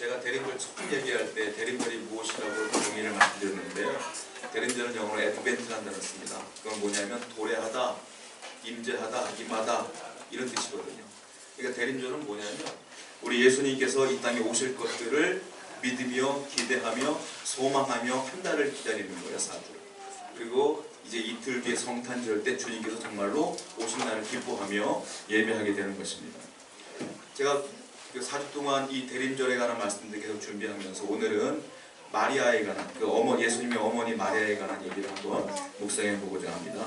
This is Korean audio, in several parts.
제가 대림절 처음 얘기할 때 대림절이 무엇이라고 정의를 말씀드렸는데요. 대림절은 영어로 애드벤트라는 단어를 씁니다. 그건 뭐냐면 도래하다, 임재하다, 임하다 이런 뜻이거든요. 그러니까 대림절은 뭐냐면 우리 예수님께서 이 땅에 오실 것들을 믿으며 기대하며 소망하며 한 달을 기다리는 거예요. 사주. 그리고 이제 이틀 뒤에 성탄절 때 주님께서 정말로 오신 날을 기뻐하며 예배하게 되는 것입니다. 제가 그 4주 동안 이 대림절에 관한 말씀들 계속 준비하면서 오늘은 마리아에 관한 예수님의 어머니 마리아에 관한 얘기를 한번 묵상해 보고자 합니다.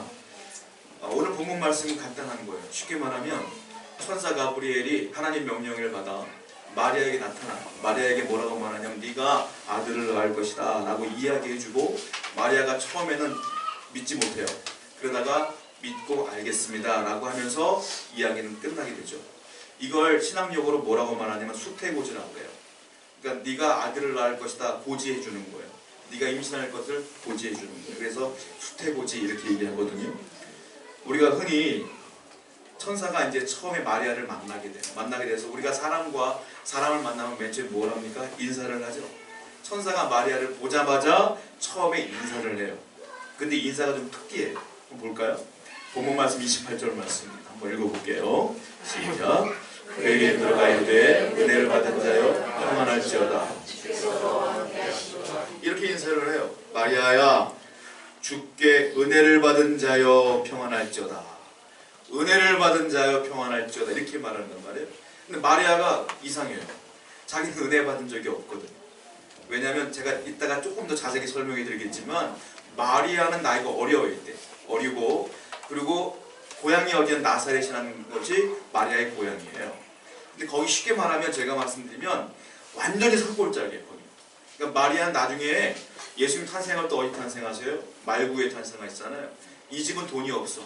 오늘 본문 말씀은 간단한 거예요. 쉽게 말하면 천사 가브리엘이 하나님 명령을 받아 마리아에게 나타나 마리아에게 뭐라고 말하냐면 네가 아들을 낳을 것이다 라고 이야기해주고 마리아가 처음에는 믿지 못해요. 그러다가 믿고 알겠습니다 라고 하면서 이야기는 끝나게 되죠. 이걸 신학용어로 뭐라고 말하냐면 수태고지라고 해요. 그러니까 네가 아들을 낳을 것이다 고지해 주는 거예요. 네가 임신할 것을 고지해 주는 거예요. 그래서 수태고지 이렇게 얘기하거든요. 우리가 흔히 천사가 이제 처음에 마리아를 만나게 돼요. 만나게 돼서 우리가 사람을 만나면 맨 처음에 뭘 합니까? 인사를 하죠. 천사가 마리아를 보자마자 처음에 인사를 해요. 근데 인사가 좀 특이해요. 한번 볼까요? 본문 말씀 28절 말씀 한번 읽어볼게요. 시작. 그에게 들어가 이르되 은혜를 받은 자여 평안할지어다. 이렇게 인사를 해요. 마리아야 주께 은혜를 받은 자여 평안할지어다. 은혜를 받은 자여 평안할지어다 이렇게 말한단 말이에요. 근데 마리아가 이상해요. 자기는 은혜 받은 적이 없거든요. 왜냐하면 제가 이따가 조금 더 자세히 설명해 드리겠지만 마리아는 나이가 어려워 이때. 어리고 그리고 고향이 어디는 나사렛이라는 것이 마리아의 고향이에요. 근데 거기 쉽게 말하면 제가 말씀드리면 완전히 산골짜기예요. 거기. 그러니까 마리아는 나중에 예수님 탄생할 때 어디 탄생하세요? 말구에 탄생하시잖아요. 이 집은 돈이 없어.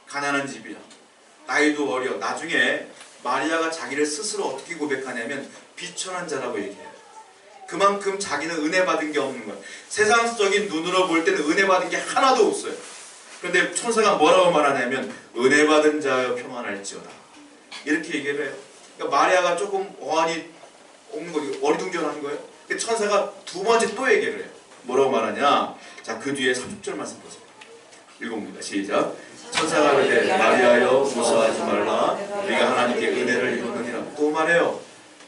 가난한 집이야. 나이도 어려. 나중에 마리아가 자기를 스스로 어떻게 고백하냐면 비천한 자라고 얘기해요. 그만큼 자기는 은혜 받은 게 없는 거예요. 세상적인 눈으로 볼 때는 은혜 받은 게 하나도 없어요. 그런데 천사가 뭐라고 말하냐면 은혜 받은 자여 평안할지어다 이렇게 얘기를 해요. 그러니까 마리아가 조금 어안이 없는 거예요. 어리둥절한 거예요. 천사가 두 번째 또 얘기를 해요. 뭐라고 말하냐? 자, 그 뒤에 30절 말씀 보세요. 읽어봅니다. 시작. 천사가 이르되 마리아여 무서워하지 말라. 네가 하나님께 은혜를 입었느니라. 또 말해요.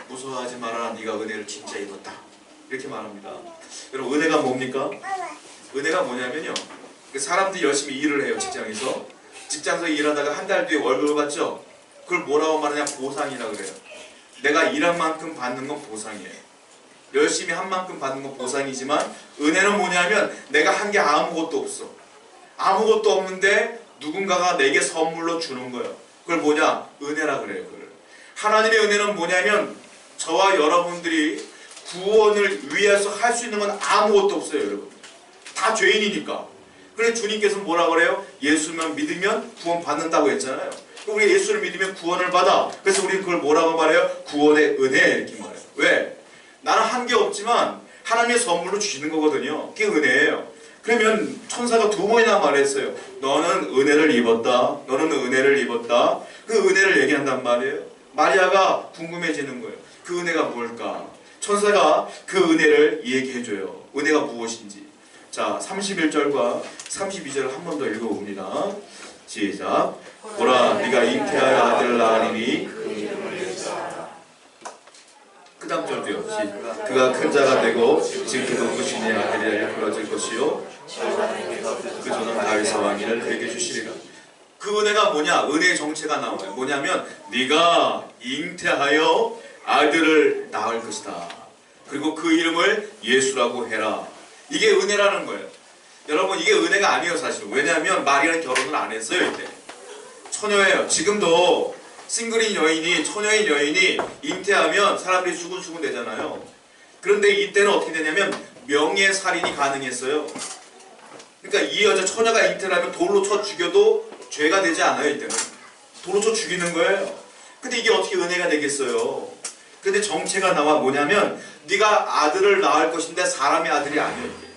무서워하지 말아라. 네가 은혜를 진짜 입었다. 이렇게 말합니다. 여러분 은혜가 뭡니까? 은혜가 뭐냐면요. 사람들이 열심히 일을 해요. 직장에서 일하다가 한 달 뒤에 월급을 받죠. 그걸 뭐라고 말하냐? 보상이라고 그래요. 내가 일한 만큼 받는 건 보상이에요. 열심히 한 만큼 받는 건 보상이지만 은혜는 뭐냐면 내가 한 게 아무것도 없어. 아무것도 없는데 누군가가 내게 선물로 주는 거예요. 그걸 뭐냐? 은혜라 그래요. 그걸. 하나님의 은혜는 뭐냐면 저와 여러분들이 구원을 위해서 할 수 있는 건 아무것도 없어요. 여러분. 다 죄인이니까. 그래서 주님께서 뭐라 그래요? 예수만 믿으면 구원 받는다고 했잖아요. 우리 예수를 믿으면 구원을 받아. 그래서 우리는 그걸 뭐라고 말해요? 구원의 은혜 이렇게 말해요. 왜? 나는 한 게 없지만 하나님의 선물로 주시는 거거든요. 그게 은혜예요. 그러면 천사가 두 번이나 말했어요. 너는 은혜를 입었다. 너는 은혜를 입었다. 그 은혜를 얘기한단 말이에요. 마리아가 궁금해지는 거예요. 그 은혜가 뭘까? 천사가 그 은혜를 얘기해줘요. 은혜가 무엇인지. 자, 31절과 32절을 한 번 더 읽어봅니다. 시작. 보라, 네가 잉태하여 아들을 낳으리니 그 다음 절도요. 그가 큰 자가 되고 지극히 신의 아들이라 부러질 것이요 그 조는 다윗의 왕위를 그에게 주시리라. 그 은혜가 뭐냐? 은혜의 정체가 나와요. 뭐냐면 네가 잉태하여 아들을 낳을 것이다. 그리고 그 이름을 예수라고 해라. 이게 은혜라는 거예요. 여러분 이게 은혜가 아니에요 사실은. 왜냐하면 마리아는 결혼을 안 했어요. 이때 처녀예요. 지금도 싱글인 여인이 처녀인 여인이 잉태하면 사람들이 수군수군 되잖아요. 그런데 이때는 어떻게 되냐면 명예살인이 가능했어요. 그러니까 이 여자 처녀가 잉태를 하면 돌로 쳐 죽여도 죄가 되지 않아요. 이때는 돌로 쳐 죽이는 거예요. 근데 이게 어떻게 은혜가 되겠어요? 근데 정체가 나와. 뭐냐면 네가 아들을 낳을 것인데 사람의 아들이 아니에요.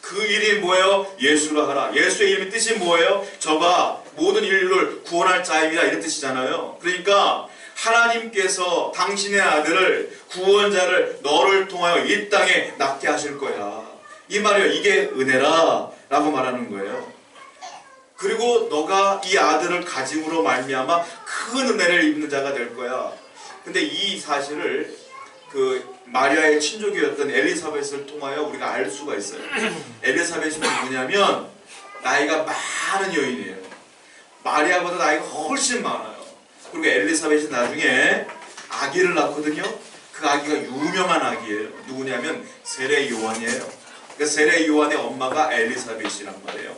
그 이름이 뭐예요? 예수라 하라. 예수의 이름의 뜻이 뭐예요? 저가 모든 인류를 구원할 자입니다 이런 뜻이잖아요. 그러니까 하나님께서 당신의 아들을 구원자를 너를 통하여 이 땅에 낳게 하실 거야. 이 말이요, 이게 은혜라 라고 말하는 거예요. 그리고 너가 이 아들을 가짐으로 말미암아 큰 은혜를 입는 자가 될 거야. 근데 이 사실을 그 마리아의 친족이었던 엘리사벳을 통하여 우리가 알 수가 있어요. 엘리사벳이 누구냐면 나이가 많은 여인이에요. 마리아보다 나이가 훨씬 많아요. 그리고 엘리사벳이 나중에 아기를 낳거든요. 그 아기가 유명한 아기예요. 누구냐면 세례 요한이에요. 그러니까 세례 요한의 엄마가 엘리사벳이란 말이에요.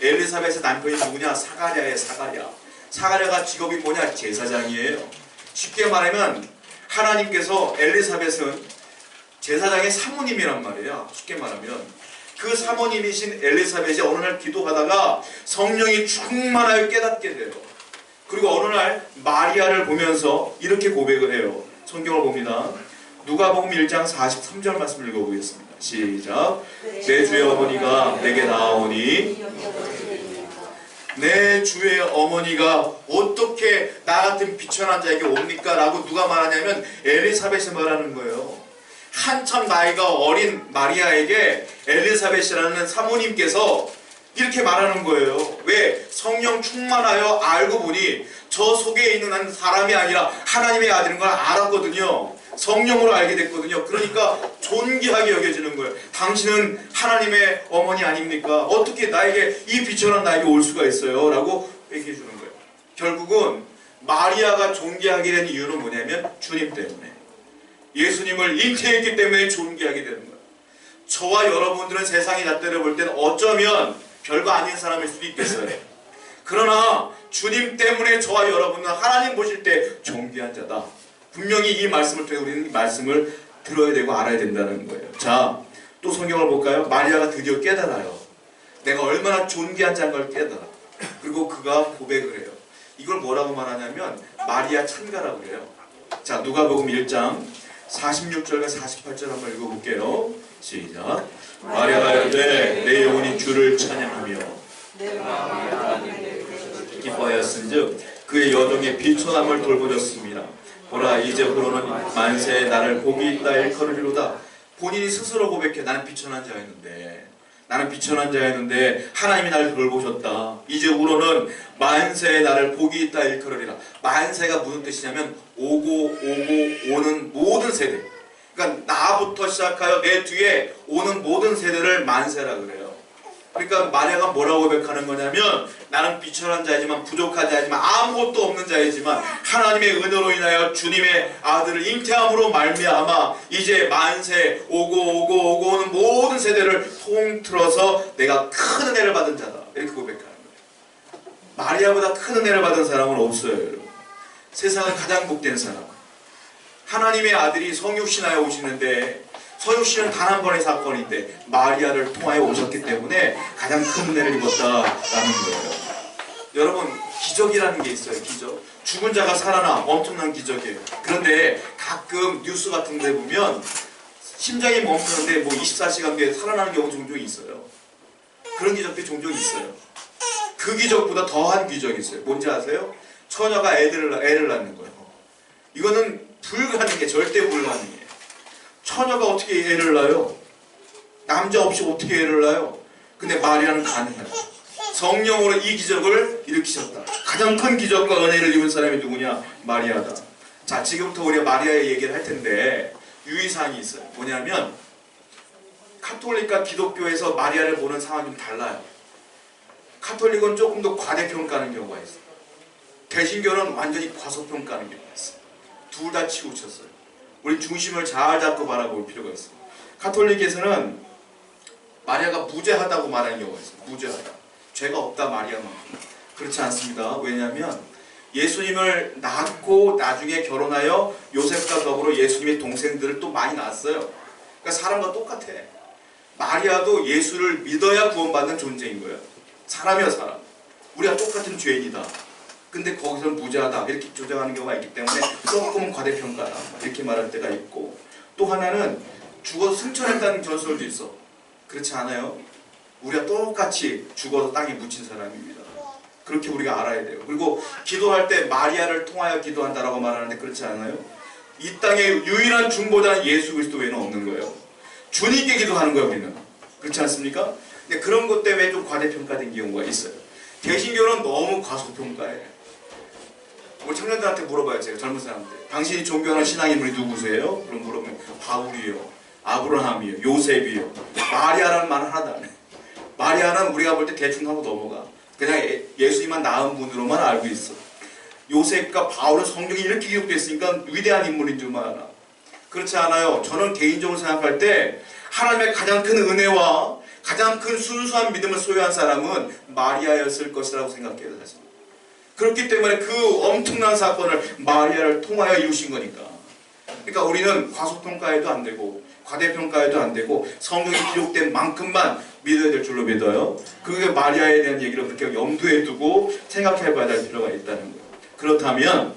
엘리사벳의 남편이 누구냐? 사가랴예요. 사가랴. 사가랴가 직업이 뭐냐? 제사장이에요. 쉽게 말하면 하나님께서 엘리사벳은 제사장의 사모님이란 말이에요. 쉽게 말하면 그 사모님이신 엘리사벳이 어느 날 기도하다가 성령이 충만하여 깨닫게 돼요. 그리고 어느 날 마리아를 보면서 이렇게 고백을 해요. 성경을 봅니다. 누가복음 1장 43절 말씀을 읽어보겠습니다. 시작. 내 주의 어머니가 내게 나아오니 내 주의 어머니가 어떻게 나 같은 비천한 자에게 옵니까? 라고 누가 말하냐면 엘리사벳이 말하는 거예요. 한참 나이가 어린 마리아에게 엘리사벳이라는 사모님께서 이렇게 말하는 거예요. 왜? 성령 충만하여 알고 보니 저 속에 있는 한 사람이 아니라 하나님의 아들인 걸 알았거든요. 성령으로 알게 됐거든요. 그러니까 존귀하게 여겨지는 거예요. 당신은 하나님의 어머니 아닙니까? 어떻게 나에게 이 비천한 나에게 올 수가 있어요? 라고 얘기해 주는 거예요. 결국은 마리아가 존귀하게 된 이유는 뭐냐면 주님 때문에, 예수님을 잉태했기 때문에 존귀하게 되는 거예요. 저와 여러분들은 세상의 잣대를 볼 때는 어쩌면 별거 아닌 사람일 수도 있겠어요. 그러나 주님 때문에 저와 여러분은 하나님 보실 때 존귀한 자다. 분명히 이 말씀을 통해 우리는 이 말씀을 들어야 되고 알아야 된다는 거예요. 자, 또 성경을 볼까요? 마리아가 드디어 깨달아요. 내가 얼마나 존귀한 자인 걸 깨달아. 그리고 그가 고백을 해요. 이걸 뭐라고 말하냐면 마리아 찬가라고 그래요. 자, 누가복음 1장 46절과 48절 한번 읽어볼게요. 시작. 마리아가 이르되 내 영혼이 주를 찬양하며 기뻐하였은즉 그의 여종의 비천함을 돌보셨습니다. 보라 이제부로는 만세에 나를 복이 있다 일컬으리로다. 본인이 스스로 고백해. 나는 비천한 자였는데 하나님이 나를 돌보셨다. 이제부로는 만세에 나를 복이 있다 일컬으리라. 만세가 무슨 뜻이냐면 오고 오는 모든 세대. 그러니까 나부터 시작하여 내 뒤에 오는 모든 세대를 만세라 그래요. 그러니까 마리아가 뭐라고 고백하는 거냐면 나는 비천한 자이지만 부족한 자이지만 아무것도 없는 자이지만 하나님의 은혜로 인하여 주님의 아들을 잉태함으로 말미암아 이제 만세 오고 오는 모든 세대를 통틀어서 내가 큰 은혜를 받은 자다. 이렇게 고백하는 거예요. 마리아보다 큰 은혜를 받은 사람은 없어요. 여러분. 세상은 가장 복된 사람. 하나님의 아들이 성육신하여 오시는데 서유씨는 단 한 번의 사건인데 마리아를 통하여 오셨기 때문에 가장 큰 은혜를 입었다라는 거예요. 여러분, 기적이라는 게 있어요. 기적. 죽은 자가 살아나 엄청난 기적이에요. 그런데 가끔 뉴스 같은 데 보면 심장이 멈추는데 뭐 24시간 뒤에 살아나는 경우 종종 있어요. 그런 기적들이 종종 있어요. 그 기적보다 더한 기적이 있어요. 뭔지 아세요? 처녀가 애를 낳는 거예요. 이거는 불가능해. 절대 불가능해. 처녀가 어떻게 애를 낳아요? 남자 없이 어떻게 애를 낳아요? 근데 마리아는 가능해요. 성령으로 이 기적을 일으키셨다. 가장 큰 기적과 은혜를 입은 사람이 누구냐? 마리아다. 자, 지금부터 우리가 마리아의 얘기를 할 텐데 유의사항이 있어요. 뭐냐면 카톨릭과 기독교에서 마리아를 보는 상황이 좀 달라요. 카톨릭은 조금 더 과대평가하는 경우가 있어요. 개신교는 완전히 과소평가하는 경우가 있어요. 둘 다 치우쳤어요. 우리 중심을 잘 잡고 바라볼 필요가 있어요. 카톨릭에서는 마리아가 무죄하다고 말하는 경우가 있어요. 무죄하다. 죄가 없다 마리아만큼. 그렇지 않습니다. 왜냐하면 예수님을 낳고 나중에 결혼하여 요셉과 더불어 예수님의 동생들을 또 많이 낳았어요. 그러니까 사람과 똑같아. 마리아도 예수를 믿어야 구원받는 존재인 거예요. 사람이야 사람. 우리가 똑같은 죄인이다. 근데 거기서는 무죄하다 이렇게 조정하는 경우가 있기 때문에 조금 과대평가다 이렇게 말할 때가 있고, 또 하나는 죽어서 승천했다는 전설도 있어. 그렇지 않아요? 우리가 똑같이 죽어서 땅에 묻힌 사람입니다. 그렇게 우리가 알아야 돼요. 그리고 기도할 때 마리아를 통하여 기도한다라고 말하는데 그렇지 않아요? 이 땅의 유일한 중보자는 예수 그리스도 외에는 없는 거예요. 주님께 기도하는 거예요, 우리는. 그렇지 않습니까? 근데 그런 것 때문에 좀 과대평가된 경우가 있어요. 개신교는 너무 과소평가해요. 우리 청년들한테 물어봐요, 제가 젊은 사람들. 당신이 존경하는 신앙인물이 누구세요? 그럼 물어보면 바울이요, 아브라함이요, 요셉이요. 마리아라는 말은 하나도 안 해. 마리아는 우리가 볼 때 대충 하고 넘어가. 그냥 예수님만 낳은 분으로만 알고 있어. 요셉과 바울은 성경이 이렇게 기록되어 있으니까 위대한 인물인 줄만 알아. 그렇지 않아요. 저는 개인적으로 생각할 때 하나님의 가장 큰 은혜와 가장 큰 순수한 믿음을 소유한 사람은 마리아였을 것이라고 생각해요, 사실. 그렇기 때문에 그 엄청난 사건을 마리아를 통하여 이루신 거니까. 그러니까 우리는 과소평가해도 안 되고 과대평가해도 안 되고 성경이 기록된 만큼만 믿어야 될 줄로 믿어요. 그게 마리아에 대한 얘기를 그렇게 염두에 두고 생각해 봐야 될 필요가 있다는 거예요. 그렇다면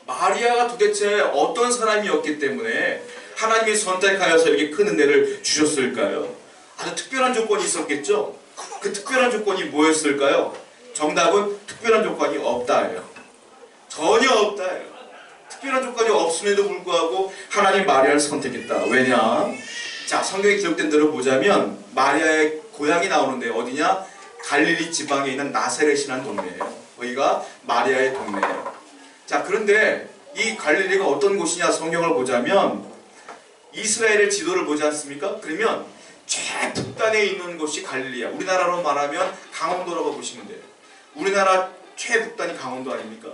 마리아가 도대체 어떤 사람이었기 때문에 하나님이 선택하여서 이렇게 큰 은혜를 주셨을까요? 아주 특별한 조건이 있었겠죠? 그 특별한 조건이 뭐였을까요? 정답은 특별한 조건이 없다예요. 전혀 없다예요. 특별한 조건이 없음에도 불구하고 하나님 마리아를 선택했다. 왜냐? 자, 성경에 기록된 대로 보자면 마리아의 고향이 나오는데 어디냐? 갈릴리 지방에 있는 나사렛이라는 동네예요. 거기가 마리아의 동네예요. 자, 그런데 이 갈릴리가 어떤 곳이냐 성경을 보자면 이스라엘의 지도를 보지 않습니까? 그러면 최북단에 있는 곳이 갈릴리야. 우리나라로 말하면 강원도라고 보시면 돼요. 우리나라 최북단이 강원도 아닙니까?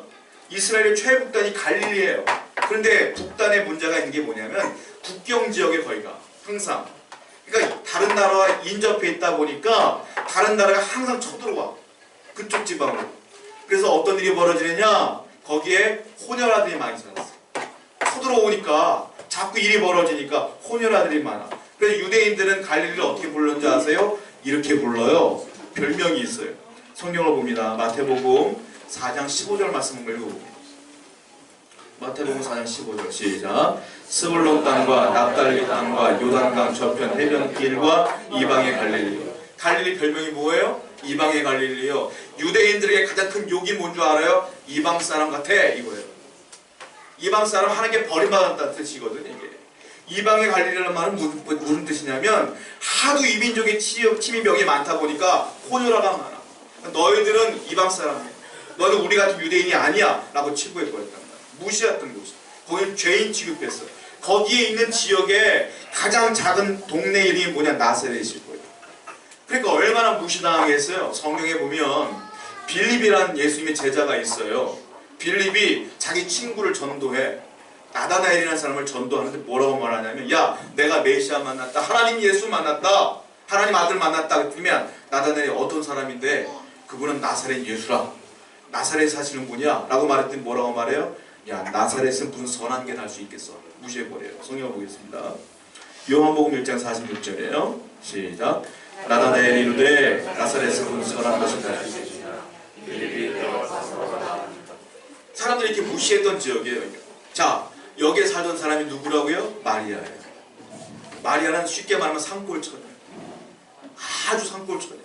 이스라엘의 최북단이 갈릴리예요. 그런데 북단에 문제가 있는 게 뭐냐면 국경 지역에 거기가 항상, 그러니까 다른 나라와 인접해 있다 보니까 다른 나라가 항상 쳐들어와. 그쪽 지방으로. 그래서 어떤 일이 벌어지느냐, 거기에 혼혈아들이 많이 살았어. 쳐들어오니까 자꾸 일이 벌어지니까 혼혈아들이 많아. 그래서 유대인들은 갈릴리를 어떻게 불렀는지 아세요? 이렇게 불러요. 별명이 있어요. 성경을 봅니다. 마태복음 4장 15절 말씀을 읽어봅니다. 마태복음 4장 15절 시작. 스불론 땅과 납달리 땅과 요단강 저편 해변길과 이방의 갈릴리. 갈릴리 별명이 뭐예요? 이방의 갈릴리요. 유대인들에게 가장 큰 욕이 뭔 줄 알아요? 이방 사람 같아, 이거예요. 이방 사람 하나님께 버림받았다는 뜻이거든요, 이게. 이방의 갈릴리라는 말은 무슨 뜻이냐면 하도 이민족의 침입병이 많다 보니까 혼혈아가 많아. 너희들은 이방 사람이야. 너는 우리 같은 유대인이 아니야 라고 치부해버렸단 말이야. 무시했던 곳이. 거기는 죄인 취급했어. 거기에 있는 지역의 가장 작은 동네 이름이 뭐냐? 나사렛일 거예요. 그러니까 얼마나 무시당하겠어요. 성경에 보면 빌립이라는 예수님의 제자가 있어요. 빌립이 자기 친구를 전도해. 나다나엘이라는 사람을 전도하는데 뭐라고 말하냐면, 야, 내가 메시아 만났다, 하나님 예수 만났다, 하나님 아들 만났다. 그러면 나다나엘이 어떤 사람인데 그분은 나사렛 예수라. 나사렛 사시는 분이야 라고 말했더니 뭐라고 말해요? 야, 나사렛은 무슨 선한 게 날 수 있겠어. 무시해버려요. 성경을 보겠습니다. 요한복음 1장 46절이에요. 시작. 나다나엘이 이르되 나사렛은 무슨 선한 것인가. 사람들이 이렇게 무시했던 지역이에요. 자, 여기에 살던 사람이 누구라고요? 마리아예요. 마리아는 쉽게 말하면 산골처녀예요. 아주 산골처녀예요.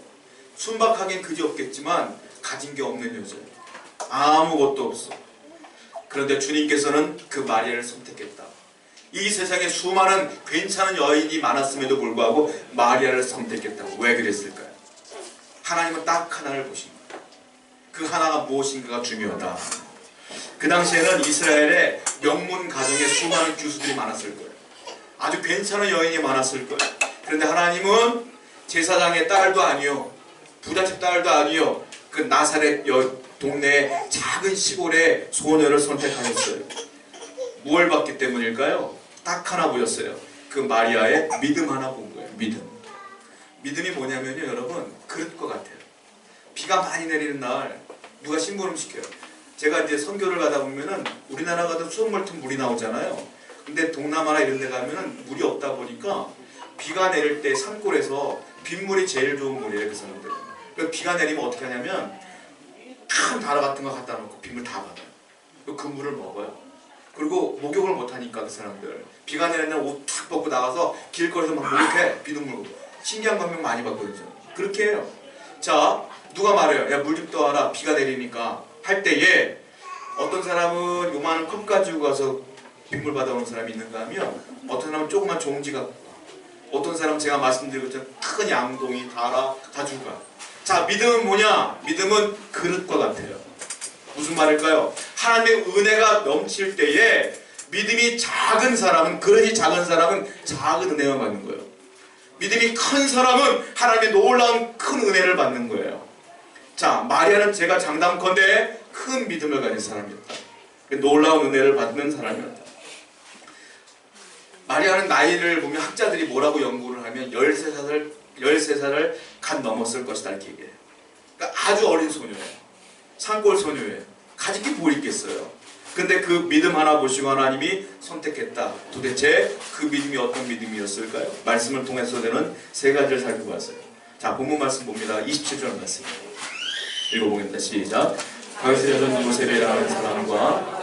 순박하긴 그지없겠지만 가진 게 없는 여자예요. 아무것도 없어. 그런데 주님께서는 그 마리아를 선택했다. 이 세상에 수많은 괜찮은 여인이 많았음에도 불구하고 마리아를 선택했다고. 왜 그랬을까요? 하나님은 딱 하나를 보신 거예요. 그 하나가 무엇인가가 중요하다. 그 당시에는 이스라엘의 명문 가정에 수많은 교수들이 많았을 거예요. 아주 괜찮은 여인이 많았을 거예요. 그런데 하나님은 제사장의 딸도 아니요, 부잣집 딸도 아니요, 그 나사렛 동네의 작은 시골의 소녀를 선택하셨어요. 무엇을 봤기 때문일까요? 딱 하나 보였어요. 그 마리아의 믿음 하나 본 거예요. 믿음. 믿음이 뭐냐면요, 여러분, 그릇과 같아요. 비가 많이 내리는 날 누가 심부름 시켜요. 제가 이제 선교를 가다 보면은 우리나라 가도 수돗물통 물이 나오잖아요. 근데 동남아나 이런 데 가면은 물이 없다 보니까 비가 내릴 때 산골에서 빗물이 제일 좋은 물이에요, 그 사람들. 그래서 비가 내리면 어떻게 하냐면 큰 다라 같은 거 갖다 놓고 빗물 다 받아요. 그 물을 먹어요. 그리고 목욕을 못 하니까 그 사람들 비가 내리는 날 옷 탁 벗고 나가서 길거리에서 막 목욕해. 비눗물. 신기한 감명 많이 받거든요. 그렇게 해요. 자, 누가 말해요. 야, 물 좀 떠와라. 비가 내리니까. 할 때에 어떤 사람은 요만한 컵 가지고 가서 빗물 받아오는 사람이 있는가 하면 어떤 사람은 조그만 종지 갖고 가. 어떤 사람은 제가 말씀드린 것처럼 큰 양동이 달아 가지고 가. 자, 믿음은 뭐냐? 믿음은 그릇과 같아요. 무슨 말일까요? 하나님의 은혜가 넘칠 때에 믿음이 작은 사람은, 그릇이 작은 사람은 작은 은혜만 받는 거예요. 믿음이 큰 사람은 하나님의 놀라운 큰 은혜를 받는 거예요. 자, 마리아는 제가 장담컨대 큰 믿음을 가진 사람이었다. 놀라운 은혜를 받는 사람이었다. 마리아는 나이를 보면 학자들이 뭐라고 연구를 하면 13살을 갓 넘었을 것이다 이렇게 얘기해요. 그러니까 아주 어린 소녀예요. 산골 소녀예요. 가진 게 뭐 있겠어요. 근데 그 믿음 하나 보시고 하나님이 선택했다. 도대체 그 믿음이 어떤 믿음이었을까요? 말씀을 통해서 되는 세 가지를 살펴봤어요. 자, 본문 말씀 봅니다. 27절 말씀 읽어보겠습니다. 시작. 다윗의 여전 요셉이라는 사람과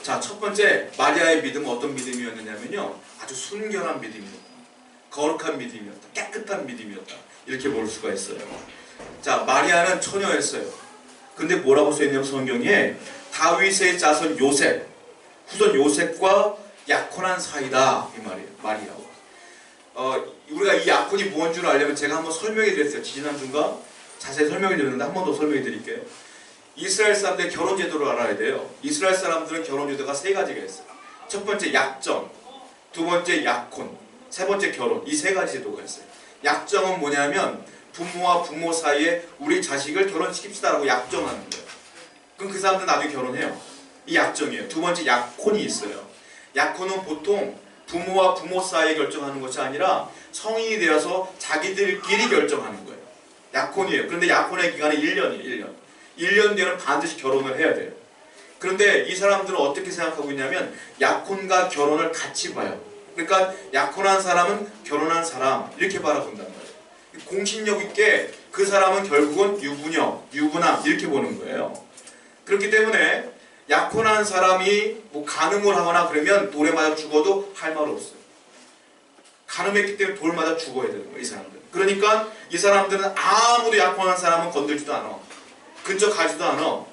자, 첫 번째 마리아의 믿음은 어떤 믿음이었느냐면요, 아주 순결한 믿음이었다. 거룩한 믿음이었다. 깨끗한 믿음이었다. 이렇게 볼 수가 있어요. 자, 마리아는 처녀였어요. 근데 뭐라고 써있냐면 성경에 다윗의 자손 요셉, 후손 요셉과 약혼한 사이다 이 말이에요. 마리아와. 우리가 이 약혼이 뭔 줄 알려면 제가 한번 설명해 드렸어요. 지난주인가 자세히 설명해 드렸는데 한 번 더 설명해 드릴게요. 이스라엘 사람들의 결혼 제도를 알아야 돼요. 이스라엘 사람들은 결혼 제도가 세 가지가 있어요. 첫 번째 약정, 두 번째 약혼, 세 번째 결혼. 이 세 가지 제도가 있어요. 약정은 뭐냐면 부모와 부모 사이에 우리 자식을 결혼시킵시다라고 약정하는 거예요. 그럼 그 사람들 나중에 결혼해요. 이 약정이에요. 두 번째 약혼이 있어요. 약혼은 보통 부모와 부모 사이에 결정하는 것이 아니라 성인이 되어서 자기들끼리 결정하는 거예요. 약혼이에요. 그런데 약혼의 기간은 1년이에요. 1년. 1년 뒤에는 반드시 결혼을 해야 돼요. 그런데 이 사람들은 어떻게 생각하고 있냐면 약혼과 결혼을 같이 봐요. 그러니까 약혼한 사람은 결혼한 사람 이렇게 바라본단 말이에요. 공신력 있게 그 사람은 결국은 유부녀, 유부남 이렇게 보는 거예요. 그렇기 때문에 약혼한 사람이 뭐 간음을 하거나 그러면 돌에 맞아 죽어도 할 말 없어요. 간음했기 때문에 돌 맞아 죽어야 되는 거예요, 이 사람들. 그러니까 이 사람들은 아무도 약혼한 사람은 건들지도 않아. 근처 가지도 않아.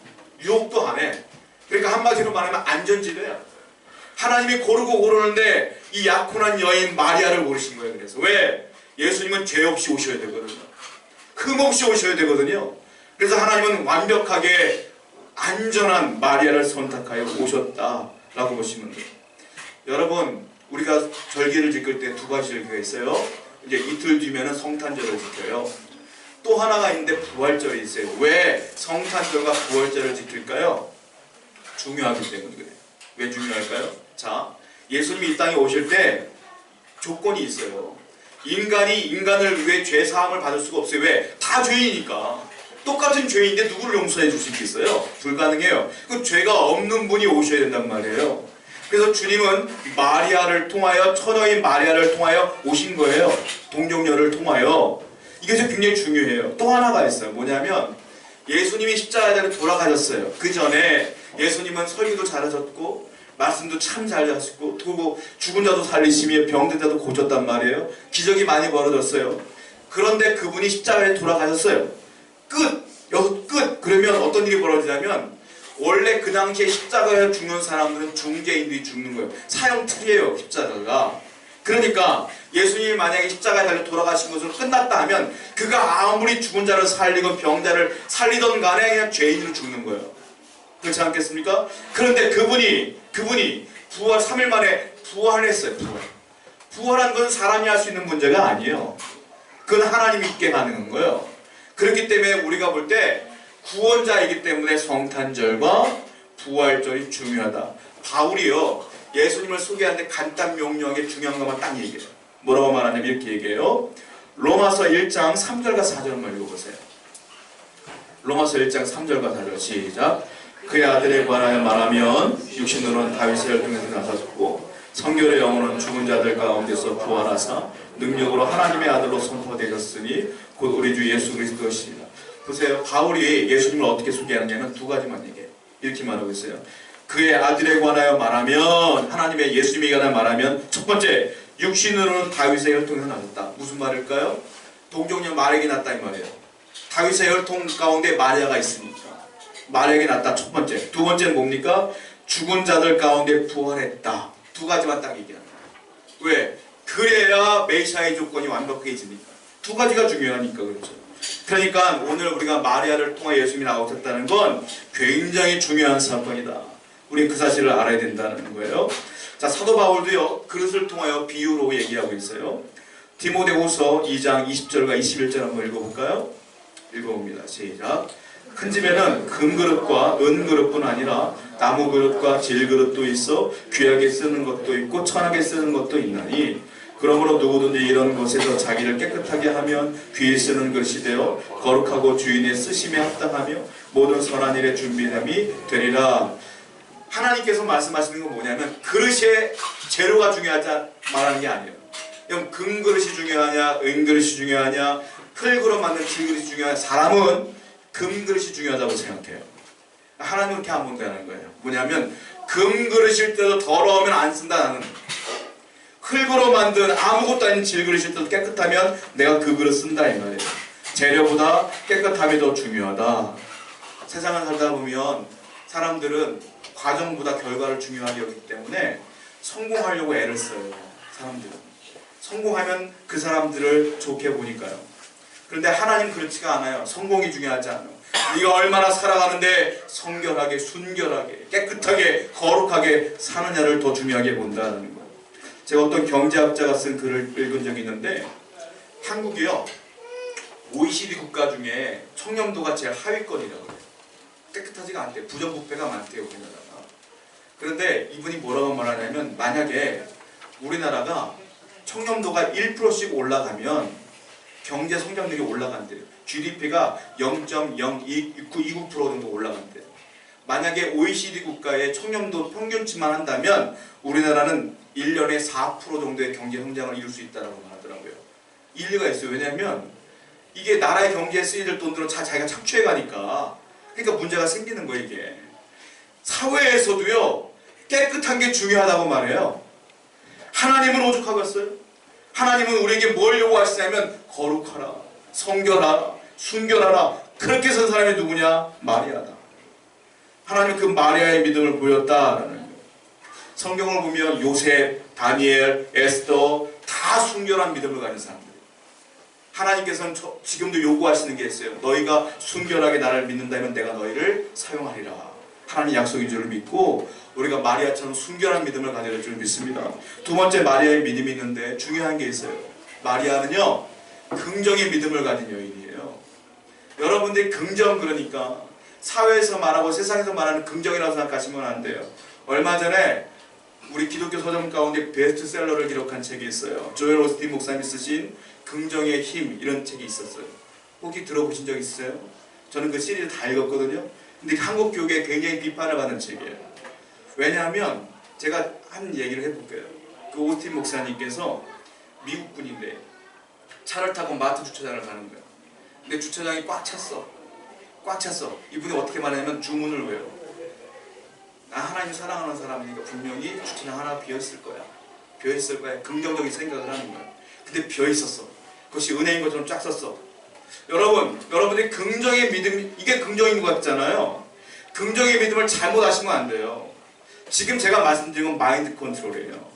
유혹도 안 해. 그러니까 한마디로 말하면 안전지대야. 하나님이 고르고 고르는데 이 약혼한 여인 마리아를 고르신 거예요. 그래서 왜? 예수님은 죄 없이 오셔야 되거든요. 흠 없이 오셔야 되거든요. 그래서 하나님은 완벽하게 안전한 마리아를 선택하여 오셨다라고 보시면 돼요. 여러분, 우리가 절기를 지킬 때 두 가지 절기가 있어요. 이제 이틀 뒤면은 성탄절을 지켜요. 또 하나가 있는데 부활절이 있어요. 왜 성탄절과 부활절을 지킬까요? 중요하기 때문에 그래요. 왜 중요할까요? 자, 예수님이 이 땅에 오실 때 조건이 있어요. 인간이 인간을 위해 죄사함을 받을 수가 없어요. 왜? 다 죄이니까. 똑같은 죄인데 누구를 용서해 줄 수 있겠어요? 불가능해요. 그 죄가 없는 분이 오셔야 된단 말이에요. 그래서 주님은 마리아를 통하여, 처녀인 마리아를 통하여 오신 거예요. 동정녀를 통하여. 이게 굉장히 중요해요. 또 하나가 있어요. 뭐냐면 예수님이 십자가에 돌아가셨어요. 그 전에 예수님은 설교도 잘하셨고 말씀도 참 잘 하시고 또 죽은 자도 살리시며 병든 자도 고쳤단 말이에요. 기적이 많이 벌어졌어요. 그런데 그분이 십자가에 돌아가셨어요. 끝! 여기서 끝! 그러면 어떤 일이 벌어지냐면 원래 그 당시에 십자가에 죽는 사람들은 중개인들이 죽는 거예요. 사형틀이에요, 십자가가. 그러니까 예수님이 만약에 십자가에 달려 돌아가신 것으로 끝났다 하면 그가 아무리 죽은 자를 살리고 병자를 살리던 간에 그냥 죄인으로 죽는 거예요. 그렇지 않겠습니까? 그런데 그분이 부활 3일 만에 부활했어요. 부활한 건 사람이 할 수 있는 문제가 아니에요. 그건 하나님이 있게 가능한 거예요. 그렇기 때문에 우리가 볼 때 구원자이기 때문에 성탄절과 부활절이 중요하다. 바울이요, 예수님을 소개하는데 간단 명료하게 중요한 것만 딱 얘기해요. 뭐라고 말하냐면 이렇게 얘기해요. 로마서 1장 3절과 4절만 읽어보세요. 로마서 1장 3절과 4절 시작. 그의 아들에 관하여 말하면 육신으로는 다윗의 혈통에서 나셨고 성결의 영혼은 죽은 자들 가운데서 부활하사 능력으로 하나님의 아들로 선포되셨으니 곧 우리 주 예수 그리스도시니라. 보세요. 바울이 예수님을 어떻게 소개하느냐면 두 가지만 얘기해요. 이렇게 말하고 있어요. 그의 아들에 관하여 말하면, 하나님의 예수님에 관하여 말하면, 첫 번째, 육신으로는 다윗의 혈통에서 나셨다. 무슨 말일까요? 동정녀 마리아가 났다 이 말이에요. 다윗의 혈통 가운데 마리아가 있으니까. 마리아에게 낳았다. 첫 번째. 두 번째는 뭡니까? 죽은 자들 가운데 부활했다. 두 가지만 딱 얘기합니다. 왜? 그래야 메시아의 조건이 완벽해지니까. 두 가지가 중요하니까 그렇죠. 그러니까 오늘 우리가 마리아를 통해 예수님이 나오셨다는 건 굉장히 중요한 사건이다. 우리 그 사실을 알아야 된다는 거예요. 자, 사도 바울도요, 그릇을 통하여 비유로 얘기하고 있어요. 디모데후서 2장 20절과 21절 한번 읽어볼까요? 읽어봅니다. 시작. 큰 집에는 금그릇과 은그릇뿐 아니라 나무그릇과 질그릇도 있어 귀하게 쓰는 것도 있고 천하게 쓰는 것도 있나니 그러므로 누구든지 이런 것에서 자기를 깨끗하게 하면 귀히 쓰는 것이 되어 거룩하고 주인의 쓰심에 합당하며 모든 선한 일에 준비됨이 되리라. 하나님께서 말씀하시는 건 뭐냐면 그릇의 재료가 중요하지 말하는 게 아니에요. 그럼 금그릇이 중요하냐 은그릇이 중요하냐 흙으로 만든 질그릇이 중요하냐. 사람은 금그릇이 중요하다고 생각해요. 하나님은 그렇게 안 본다는 거예요. 뭐냐면 금그릇일 때도 더러우면 안 쓴다. 나는 흙으로 만든 아무것도 아닌 질그릇일 때도 깨끗하면 내가 그 그릇 쓴다 이 말이에요. 재료보다 깨끗함이 더 중요하다. 세상을 살다 보면 사람들은 과정보다 결과를 중요하게 여기기 때문에 성공하려고 애를 써요. 사람들은 성공하면 그 사람들을 좋게 보니까요. 그런데 하나님 그렇지가 않아요. 성공이 중요하지 않아요. 네가 얼마나 살아가는데 성결하게 순결하게 깨끗하게 거룩하게 사느냐를 더 중요하게 본다는 거예요. 제가 어떤 경제학자가 쓴 글을 읽은 적이 있는데 한국이요 OECD 국가 중에 청렴도가 제일 하위권이라고 해요. 깨끗하지가 않대요. 부정부패가 많대요 우리나라가. 그런데 이분이 뭐라고 말하냐면 만약에 우리나라가 청렴도가 1%씩 올라가면 경제 성장률이 올라간대요. GDP가 0.0229% 정도 올라간대요. 만약에 OECD 국가의 청렴도 평균치만 한다면 우리나라는 1년에 4% 정도의 경제 성장을 이룰 수 있다고 말하더라고요. 일리가 있어요. 왜냐하면 이게 나라의 경제에 쓰이는 돈들은 자기가 착취해 가니까. 그러니까 문제가 생기는 거예요 이게. 사회에서도요 깨끗한 게 중요하다고 말해요. 하나님은 오죽하겠어요? 하나님은 우리에게 뭘 요구하시냐면 거룩하라, 성결하라, 순결하라. 그렇게 선 사람이 누구냐? 마리아다. 하나님은 그 마리아의 믿음을 보였다라는 거예요. 성경을 보면 요셉, 다니엘, 에스더 다 순결한 믿음을 가진 사람들이에요. 하나님께서는 지금도 요구하시는 게 있어요. 너희가 순결하게 나를 믿는다면 내가 너희를 사용하리라. 하나님 약속인 줄 믿고 우리가 마리아처럼 순결한 믿음을 가져야 될 줄 믿습니다. 두 번째 마리아의 믿음이 있는데 중요한 게 있어요. 마리아는요 긍정의 믿음을 가진 여인이에요. 여러분들이 긍정 그러니까 사회에서 말하고 세상에서 말하는 긍정이라고 생각하시면 안 돼요. 얼마 전에 우리 기독교 서점 가운데 베스트셀러를 기록한 책이 있어요. 조엘 오스틴 목사님이 쓰신 긍정의 힘 이런 책이 있었어요. 혹시 들어보신 적 있어요? 저는 그 시리즈 다 읽었거든요. 근데 한국 교계에 굉장히 비판을 받는 책이에요. 왜냐하면 제가 한 얘기를 해볼게요. 그 오스틴 목사님께서 미국 분인데 차를 타고 마트 주차장을 가는 거예요. 근데 주차장이 꽉 찼어. 꽉 찼어. 이분이 어떻게 말하냐면 주문을 외워. 나 하나님 사랑하는 사람이니까 분명히 주차장 하나 비어있을 거야. 비어있을 거야. 긍정적인 생각을 하는 거야. 근데 비어있었어. 그것이 은혜인 것처럼 쫙 썼어. 여러분들이 긍정의 믿음, 이게 긍정인 것 같잖아요. 긍정의 믿음을 잘못 아시면 안 돼요. 지금 제가 말씀드린 건 마인드 컨트롤이에요.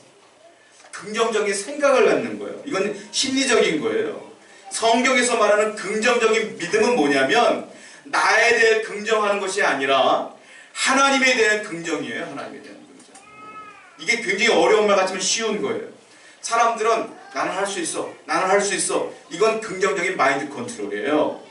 긍정적인 생각을 갖는 거예요. 이건 심리적인 거예요. 성경에서 말하는 긍정적인 믿음은 뭐냐면 나에 대해 긍정하는 것이 아니라 하나님에 대한 긍정이에요. 하나님에 대한 긍정. 이게 굉장히 어려운 말 같지만 쉬운 거예요. 사람들은 나는 할 수 있어. 나는 할 수 있어. 이건 긍정적인 마인드 컨트롤이에요.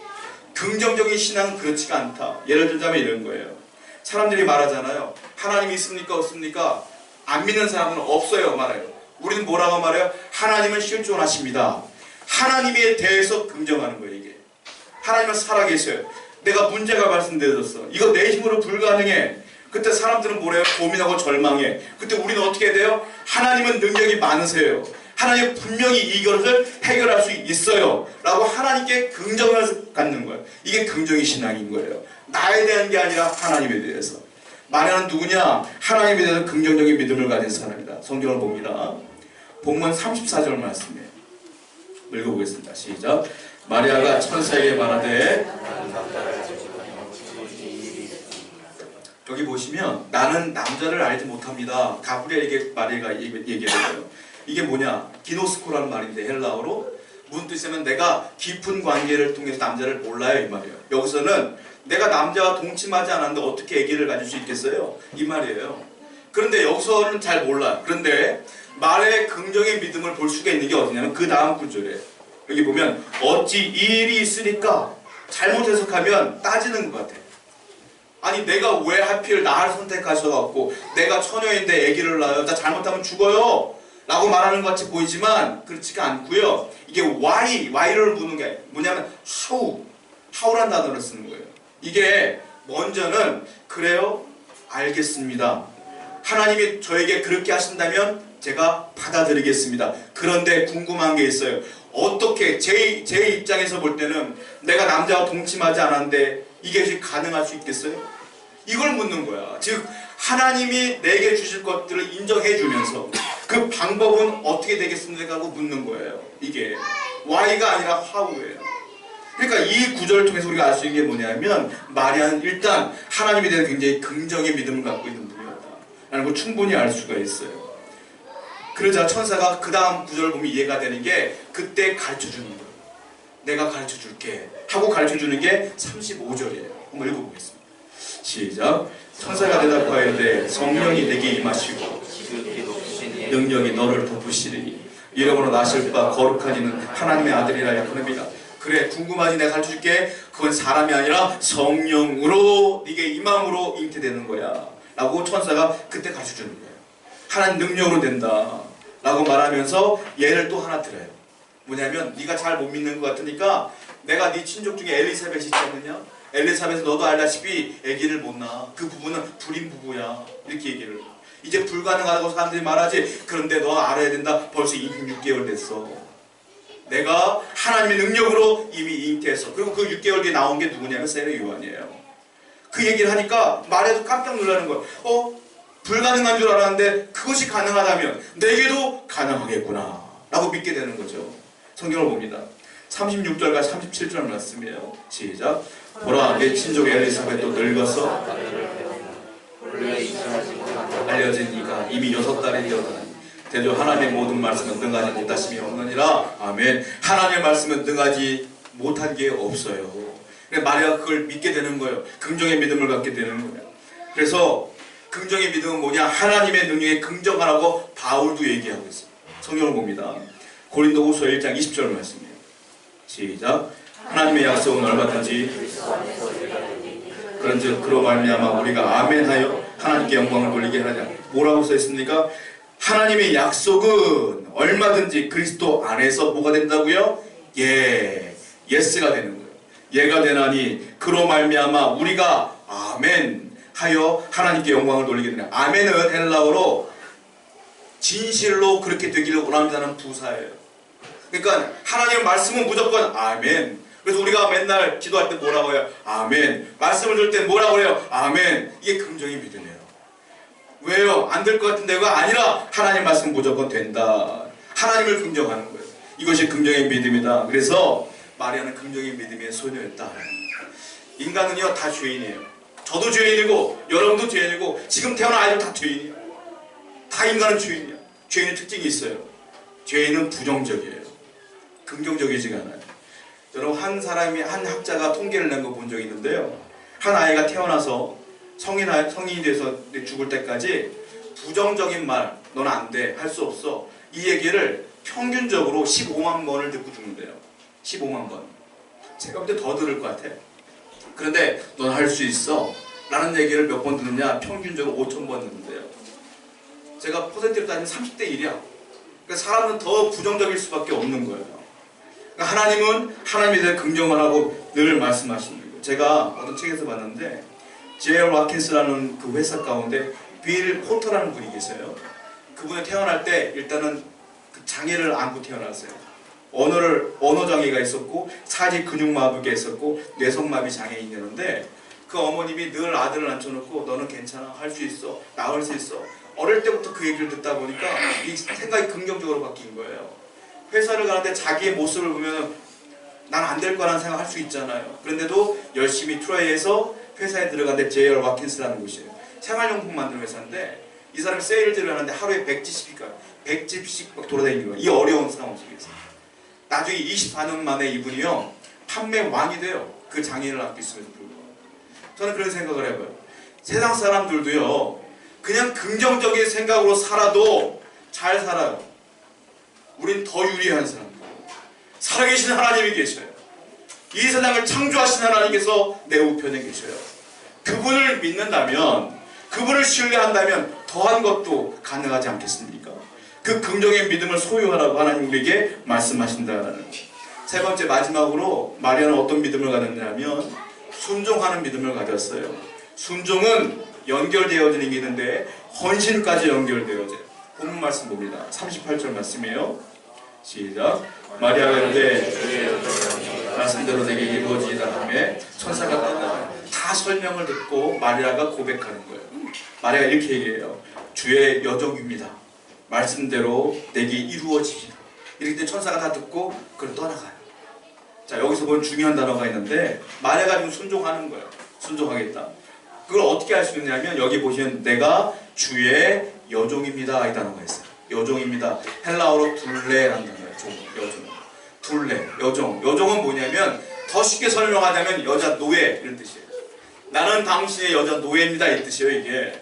긍정적인 신앙은 그렇지가 않다. 예를 들자면 이런 거예요. 사람들이 말하잖아요. 하나님이 있습니까? 없습니까? 안 믿는 사람은 없어요. 말해요. 우리는 뭐라고 말해요? 하나님은 실존하십니다. 하나님에 대해서 긍정하는 거예요. 이게. 하나님은 살아계셔요. 내가 문제가 발생되었어. 이거 내 힘으로 불가능해. 그때 사람들은 뭐래요? 고민하고 절망해. 그때 우리는 어떻게 돼요? 하나님은 능력이 많으세요. 하나님 분명히 이것을 해결할 수 있어요. 라고 하나님께 긍정을 갖는 거예요. 이게 긍정의 신앙인 거예요. 나에 대한 게 아니라 하나님에 대해서. 마리아는 누구냐? 하나님에 대해서 긍정적인 믿음을 가진 사람이다. 성경을 봅니다. 본문 34절 말씀이에요. 읽어보겠습니다. 시작. 마리아가 천사에게 말하되 여기 보시면 나는 남자를 알지 못합니다. 가브리엘에게 마리아가 얘기해요. 이게 뭐냐? 기노스코라는 말인데 헬라어로 무슨 뜻이냐면 내가 깊은 관계를 통해서 남자를 몰라요 이 말이에요. 여기서는 내가 남자와 동침하지 않았는데 어떻게 아기를 가질 수 있겠어요? 이 말이에요. 그런데 여기서는 잘 몰라요. 그런데 말의 긍정의 믿음을 볼 수가 있는 게 어디냐면 그 다음 구절에 여기 보면 어찌 이 일이 있으니까 잘못 해석하면 따지는 것 같아요. 아니 내가 왜 하필 나를 선택하셔갖고 내가 처녀인데 아기를 낳아요. 나 잘못하면 죽어요 라고 말하는 것 같이 보이지만 그렇지가 않고요. 이게 why를 묻는 게 뭐냐면 how란 단어를 쓰는 거예요. 이게 먼저는 그래요? 알겠습니다. 하나님이 저에게 그렇게 하신다면 제가 받아들이겠습니다. 그런데 궁금한 게 있어요. 어떻게 제 입장에서 볼 때는 내가 남자와 동침하지 않았는데 이게 가능할 수 있겠어요? 이걸 묻는 거야. 즉 하나님이 내게 주실 것들을 인정해 주면서 그 방법은 어떻게 되겠습니까? 하고 묻는 거예요. 이게 why가 아니라 how예요. 그러니까 이 구절을 통해서 우리가 알 수 있는 게 뭐냐면 마리아는 일단 하나님에 대한 굉장히 긍정의 믿음을 갖고 있는 분이었다라는 걸 충분히 알 수가 있어요. 그러자 천사가 그 다음 구절을 보면 이해가 되는 게 그때 가르쳐주는 거예요. 내가 가르쳐줄게 하고 가르쳐주는 게 35절이에요. 한번 읽어보겠습니다. 시작. 천사가 대답하여되 성령이 내게 임하시고 능력이 너를 덮으시리니 이러므로 나실 바 거룩한 이는 하나님의 아들이라 일컫습니다. 그래 궁금하지 내가 가르쳐줄게. 그건 사람이 아니라 성령으로 네게 임함으로 잉태되는 거야 라고 천사가 그때 가르쳐주는 거예요. 하나님 능력으로 된다 라고 말하면서 예를 또 하나 들어요. 뭐냐면 네가 잘 못 믿는 것 같으니까 내가 네 친족 중에 엘리사벳이 있지 않느냐? 엘리사벳은 너도 알다시피 아기를 못 낳아. 그 부부는 불임 부부야. 이렇게 얘기를 이제 불가능하다고 사람들이 말하지. 그런데 너 알아야 된다. 벌써 26개월 됐어. 내가 하나님의 능력으로 이미 잉태했어. 그리고 그 6개월 뒤에 나온 게 누구냐면 세례 요한이에요. 그 얘기를 하니까 말해도 깜짝 놀라는 거예요. 불가능한 줄 알았는데 그것이 가능하다면 내게도 가능하겠구나 라고 믿게 되는 거죠. 성경을 봅니다. 36절과 37절 말씀이에요. 시작. 보라 내 친족 엘리사벳도 늙어서 알려진 이가 이미 6달이 되었다니 대저 하나님의 모든 말씀은 능하지 못하심이 없느니라. 아멘. 하나님의 말씀은 능하지 못한 게 없어요. 마리아가 그걸 믿게 되는 거예요. 긍정의 믿음을 갖게 되는 거예요. 그래서 긍정의 믿음은 뭐냐? 하나님의 능력에 긍정하라고 바울도 얘기하고 있어요. 성경을 봅니다. 고린도후서 1장 20절 말씀이에요. 시작. 하나님의 약속은 얼마든지 그런즉 그로 말미암아 우리가 아멘하여 하나님께 영광을 돌리게 하느냐. 뭐라고 써있습니까? 하나님의 약속은 얼마든지 그리스도 안에서 뭐가 된다고요? 예스가 되는 거예요. 예가 되나니 그로 말미암아 우리가 아멘 하여 하나님께 영광을 돌리게 되냐. 아멘은 헬라어로 진실로 그렇게 되기를 원합니다는 부사예요. 그러니까 하나님의 말씀은 무조건 아멘. 그래서 우리가 맨날 기도할 때 뭐라고 해요? 아멘. 말씀을 들 때 뭐라고 해요? 아멘. 이게 긍정의 믿음이에요. 왜요? 안 될 것 같은데가 아니라 하나님 말씀 무조건 된다. 하나님을 긍정하는 거예요. 이것이 긍정의 믿음이다. 그래서 마리아는 긍정의 믿음의 소녀였다. 인간은요 다 죄인이에요. 저도 죄인이고 여러분도 죄인이고 지금 태어난 아이들 다 죄인이에요. 다 인간은 죄인이에요. 죄인의 특징이 있어요. 죄인은 부정적이에요. 긍정적이지가 않아요. 여러분 한 학자가 통계를 낸 거 본 적이 있는데요. 한 아이가 태어나서 성인이 돼서 죽을 때까지 부정적인 말, 넌 안 돼, 할 수 없어, 이 얘기를 평균적으로 15만 번을 듣고 죽는데요. 15만 번. 제가 볼 때 더 들을 것 같아. 그런데 넌 할 수 있어 라는 얘기를 몇 번 듣느냐? 평균적으로 5,000번 듣는데요. 제가 퍼센트로 따지면 30대 1이야. 그러니까 사람은 더 부정적일 수밖에 없는 거예요. 그러니까 하나님은 하나님에 대해 긍정을 하고 늘 말씀하시는 거예요. 제가 어떤 책에서 봤는데 J.R. 와킨스라는 그 회사 가운데 빌 포터라는 분이 계세요. 그분이 태어날 때 일단은 그 장애를 안고 태어났어요. 언어 장애가 있었고 사지 근육마비가 있었고 뇌성마비 장애인이었는데 그 어머님이 늘 아들을 앉혀놓고 너는 괜찮아, 할 수 있어, 나을 수 있어. 어릴 때부터 그 얘기를 듣다 보니까 이 생각이 긍정적으로 바뀐 거예요. 회사를 가는데 자기의 모습을 보면 난 안 될 거라는 생각할 수 있잖아요. 그런데도 열심히 트라이해서 회사에 들어갔는데 J.R. 와킨스라는 곳이에요. 생활용품 만드는 회사인데 이 사람이 세일즈를 하는데 하루에 100집씩 막 돌아다니는 거예요. 이 어려운 상황 속에서. 나중에 24년 만에 이분이요 판매 왕이 돼요. 그 장애인을 안고 있음에도 불구하고. 저는 그런 생각을 해봐요. 세상 사람들도요 그냥 긍정적인 생각으로 살아도 잘 살아요. 우린 더 유리한 사람들. 살아계신 하나님이 계셔요. 이 세상을 창조하신 하나님께서 내 우편에 계셔요. 그분을 믿는다면, 그분을 신뢰한다면 더한 것도 가능하지 않겠습니까? 그 긍정의 믿음을 소유하라고 하나님 우리에게 말씀하신다는. 세 번째 마지막으로 마리아는 어떤 믿음을 가졌냐면 순종하는 믿음을 가졌어요. 순종은 연결되어지는 게 있는데 헌신까지 연결되어져요. 본문 말씀 봅니다. 38절 말씀이에요. 시작. 마리아가 이르되 말씀대로 내게 이루어지이다 하며 천사가 나타나. 다 설명을 듣고 마리아가 고백하는 거예요. 마리아가 이렇게 얘기해요. 주의 여종입니다. 말씀대로 내게 이루어지리라. 이렇게 때 천사가 다 듣고 그걸 떠나가요. 자, 여기서 보면 중요한 단어가 있는데 마리아가 지금 순종하는 거예요. 순종하겠다. 그걸 어떻게 할 수 있냐면 여기 보시면 내가 주의 여종입니다 이 단어가 있어요. 여종입니다. 헬라어로 둘레라는 단어예요. 여종. 둘레, 여종. 여종은 뭐냐면 더 쉽게 설명하자면 여자 노예 이런 뜻이에요. 나는 당신의 여자 노예입니다 이 뜻이에요. 이게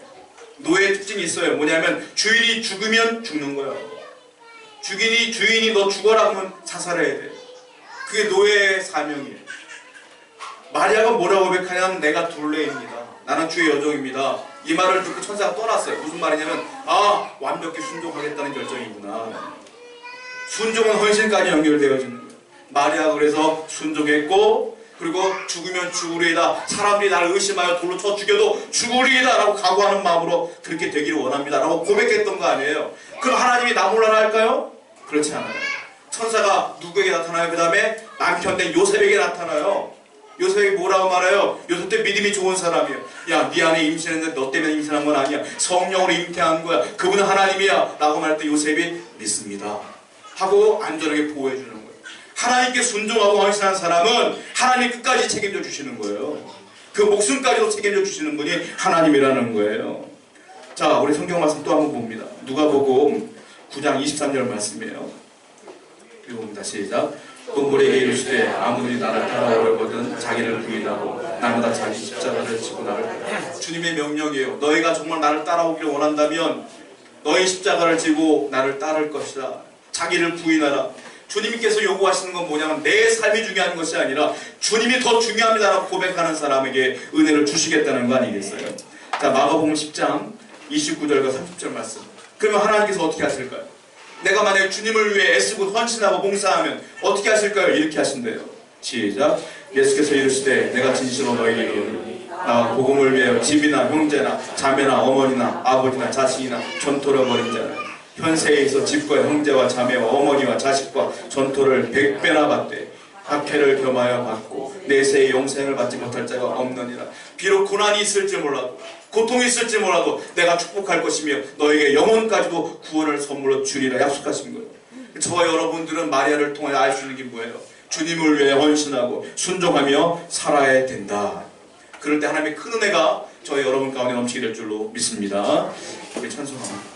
노예의 특징이 있어요. 뭐냐면 주인이 죽으면 죽는 거예요. 주인이 너 죽어라 하면 자살해야 돼. 그게 노예의 사명이에요. 마리아가 뭐라고 고백하냐면 내가 둘레입니다. 나는 주의 여종입니다. 이 말을 듣고 천사가 떠났어요. 무슨 말이냐면 완벽히 순종하겠다는 결정이구나. 순종은 헌신까지 연결되어지는 거예요. 마리아가 그래서 순종했고 그리고 죽으면 죽으리이다. 사람들이 나를 의심하여 돌로 쳐 죽여도 죽으리이다 라고 각오하는 마음으로 그렇게 되기를 원합니다 라고 고백했던 거 아니에요. 그럼 하나님이 나 몰라라 할까요? 그렇지 않아요. 천사가 누구에게 나타나요? 그 다음에 남편 된 요셉에게 나타나요. 요셉이 뭐라고 말해요? 요셉 때 믿음이 좋은 사람이에요. 야, 네 안에 임신했는데 너 때문에 임신한 건 아니야. 성령으로 잉태한 거야. 그분은 하나님이야 라고 말할 때 요셉이 믿습니다 하고 안전하게 보호해 주는 거예요. 하나님께 순종하고 헌신한 사람은 하나님 끝까지 책임져 주시는 거예요. 그 목숨까지도 책임져 주시는 분이 하나님이라는 거예요. 자, 우리 성경 말씀 또 한번 봅니다. 누가복음 9장 23절 말씀이에요. 읽어봅니다. 시작. 또 우리에게 이르시되 아무든지 나를 따라오려거든 자기를 부인하고 날마다 자기 십자가를 지고 나를 따라. 주님의 명령이에요. 너희가 정말 나를 따라오기를 원한다면 너희 십자가를 지고 나를 따를 것이다. 자기를 부인하라. 주님께서 요구하시는 건 뭐냐면 내 삶이 중요한 것이 아니라 주님이 더 중요합니다라고 고백하는 사람에게 은혜를 주시겠다는 거 아니겠어요? 자, 마가복음 10장 29절과 30절 말씀. 그러면 하나님께서 어떻게 하실까요? 내가 만약에 주님을 위해 애쓰고 헌신하고 봉사하면 어떻게 하실까요? 이렇게 하신대요. 시작. 예수께서 이르시되 내가 진실로 너희에게 이르노니 나와 복음을 위하여 집이나 형제나 자매나 어머니나 아버지나 자식이나 전토를 벌인 자는 현세에 있어 집과 형제와 자매와 어머니와 자식과 전토를 100배나 받되 학회를 겸하여 받고 내세의 영생을 받지 못할 자가 없느니라. 비록 고난이 있을지 몰라도 고통이 있을지 몰라도 내가 축복할 것이며 너에게 영혼까지도 구원을 선물로 주리라 약속하신 거예요. 저와 여러분들은 마리아를 통하여 알 수 있는 게 뭐예요? 주님을 위해 헌신하고 순종하며 살아야 된다. 그럴 때 하나님의 큰 은혜가 저희 여러분 가운데 넘치게 될 줄로 믿습니다. 우리 찬송합니다.